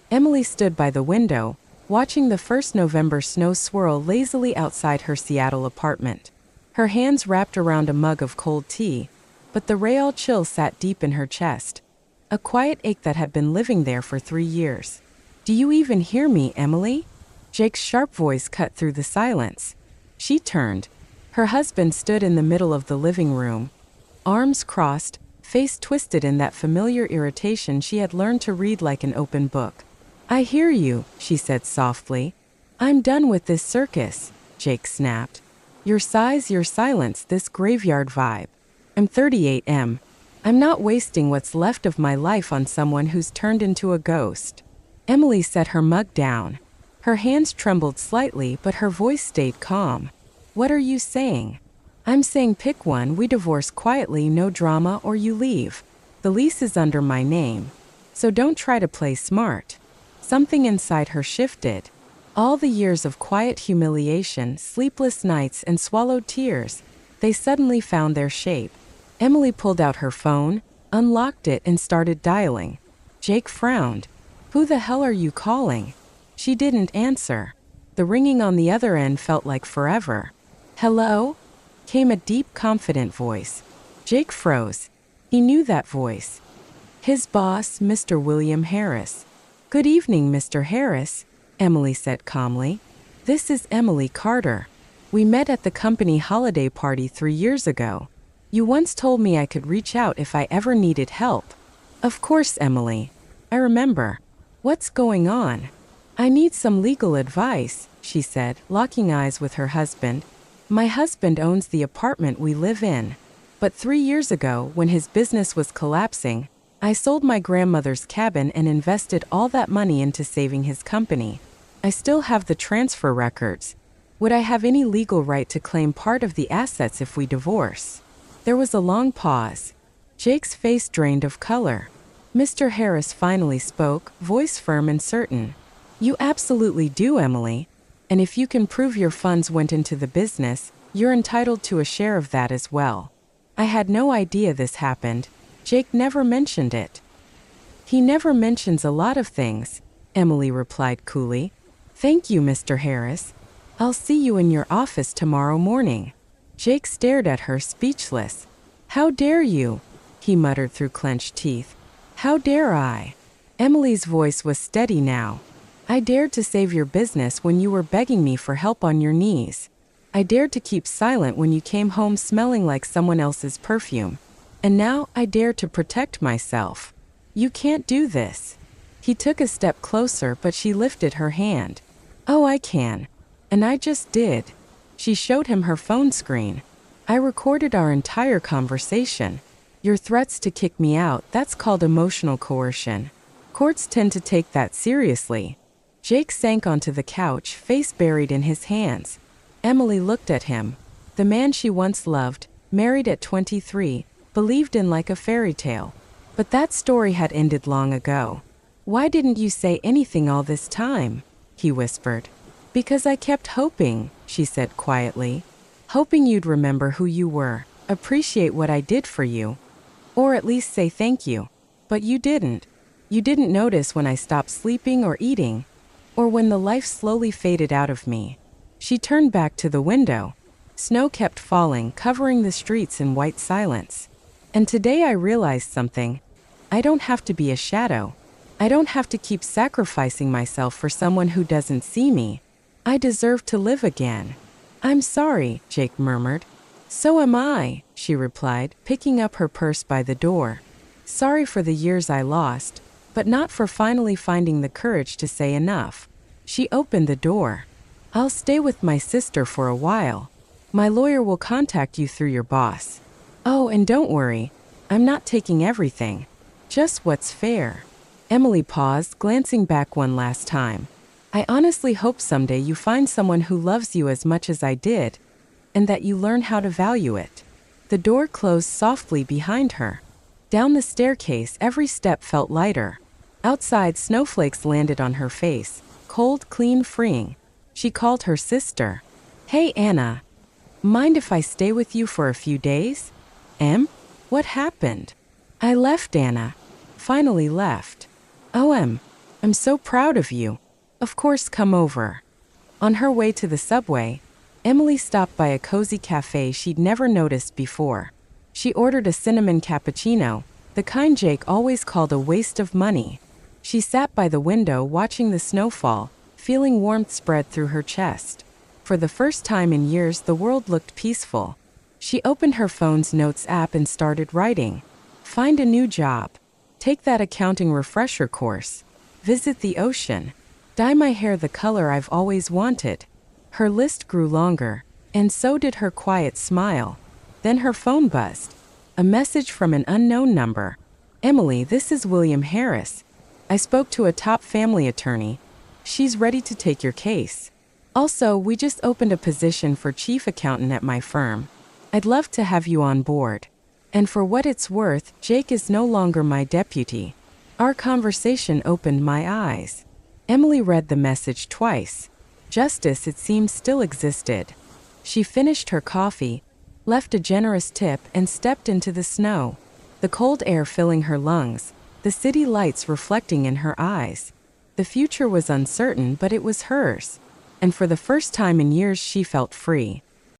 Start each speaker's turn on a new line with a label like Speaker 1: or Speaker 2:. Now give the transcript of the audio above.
Speaker 1: Emily stood by the window, watching the first November snow swirl lazily outside her Seattle apartment. Her hands wrapped around a mug of cold tea, but the rail chill sat deep in her chest, a quiet ache that had been living there for 3 years. "Do you even hear me, Emily?" Jake's sharp voice cut through the silence. She turned. Her husband stood in the middle of the living room, arms crossed, face twisted in that familiar irritation she had learned to read like an open book. "I hear you," she said softly. "I'm done with this circus," Jake snapped. "Your sighs, your silence, this graveyard vibe. I'm 38M. I'm not wasting what's left of my life on someone who's turned into a ghost." Emily set her mug down. Her hands trembled slightly, but her voice stayed calm. "What are you saying?" "I'm saying pick one, we divorce quietly, no drama, or you leave. The lease is under my name. So don't try to play smart." Something inside her shifted. All the years of quiet humiliation, sleepless nights, and swallowed tears, they suddenly found their shape. Emily pulled out her phone, unlocked it, and started dialing. Jake frowned. "Who the hell are you calling?" She didn't answer. The ringing on the other end felt like forever. "Hello?" came a deep, confident voice. Jake froze. He knew that voice. His boss, Mr. William Harris. "Good evening, Mr. Harris," Emily said calmly. "This is Emily Carter. We met at the company holiday party 3 years ago. You once told me I could reach out if I ever needed help." "Of course, Emily. I remember. What's going on?" "I need some legal advice," she said, locking eyes with her husband. "My husband owns the apartment we live in. But 3 years ago, when his business was collapsing, I sold my grandmother's cabin and invested all that money into saving his company. I still have the transfer records. Would I have any legal right to claim part of the assets if we divorce?" There was a long pause. Jake's face drained of color. Mr. Harris finally spoke, voice firm and certain. "You absolutely do, Emily. And if you can prove your funds went into the business, you're entitled to a share of that as well. I had no idea this happened. Jake never mentioned it." "He never mentions a lot of things," Emily replied coolly. "Thank you, Mr. Harris. I'll see you in your office tomorrow morning." Jake stared at her, speechless. "How dare you?" he muttered through clenched teeth. "How dare I?" Emily's voice was steady now. "I dared to save your business when you were begging me for help on your knees. I dared to keep silent when you came home smelling like someone else's perfume. And now I dare to protect myself. You can't do this." He took a step closer, but she lifted her hand. "Oh, I can. And I just did." She showed him her phone screen. "I recorded our entire conversation. Your threats to kick me out, that's called emotional coercion. Courts tend to take that seriously." Jake sank onto the couch, face buried in his hands. Emily looked at him. The man she once loved, married at 23, believed in like a fairy tale. But that story had ended long ago. "Why didn't you say anything all this time?" he whispered. "Because I kept hoping," she said quietly. "Hoping you'd remember who you were, appreciate what I did for you. Or at least say thank you. But you didn't. You didn't notice when I stopped sleeping or eating, or when the life slowly faded out of me." She turned back to the window. Snow kept falling, covering the streets in white silence. "And today I realized something. I don't have to be a shadow. I don't have to keep sacrificing myself for someone who doesn't see me. I deserve to live again." "I'm sorry," Jake murmured. "So am I," she replied, picking up her purse by the door. "Sorry for the years I lost, but not for finally finding the courage to say enough." She opened the door. "I'll stay with my sister for a while. My lawyer will contact you through your boss. Oh, and don't worry, I'm not taking everything. Just what's fair." Emily paused, glancing back one last time. "I honestly hope someday you find someone who loves you as much as I did, and that you learn how to value it." The door closed softly behind her. Down the staircase, every step felt lighter. Outside, snowflakes landed on her face, cold, clean, freeing. She called her sister. "Hey, Anna. Mind if I stay with you for a few days?" "Em? What happened?" "I left, Anna. Finally left." "Oh, I'm I'm so proud of you. Of course, come over. On her way to the subway, Emily stopped by a cozy cafe she'd never noticed before. She ordered a cinnamon cappuccino, the kind Jake always called a waste of money. She sat by the window watching the snow fall, feeling warmth spread through her chest. For the first time in years, the world looked peaceful. She opened her phone's notes app and started writing. Find a new job. Take that accounting refresher course. Visit the ocean. Dye my hair the color I've always wanted. Her list grew longer, and so did her quiet smile. Then her phone buzzed. A message from an unknown number. Emily, this is William Harris. I spoke to a top family attorney. She's ready to take your case. Also, we just opened a position for chief accountant at my firm. I'd love to have you on board. And for what it's worth, Jake is no longer my deputy. Our conversation opened my eyes. Emily read the message twice. Justice, it seemed, still existed. She finished her coffee, left a generous tip, and stepped into the snow. The cold air filling her lungs, the city lights reflecting in her eyes. The future was uncertain, but it was hers. And for the first time in years, she felt free.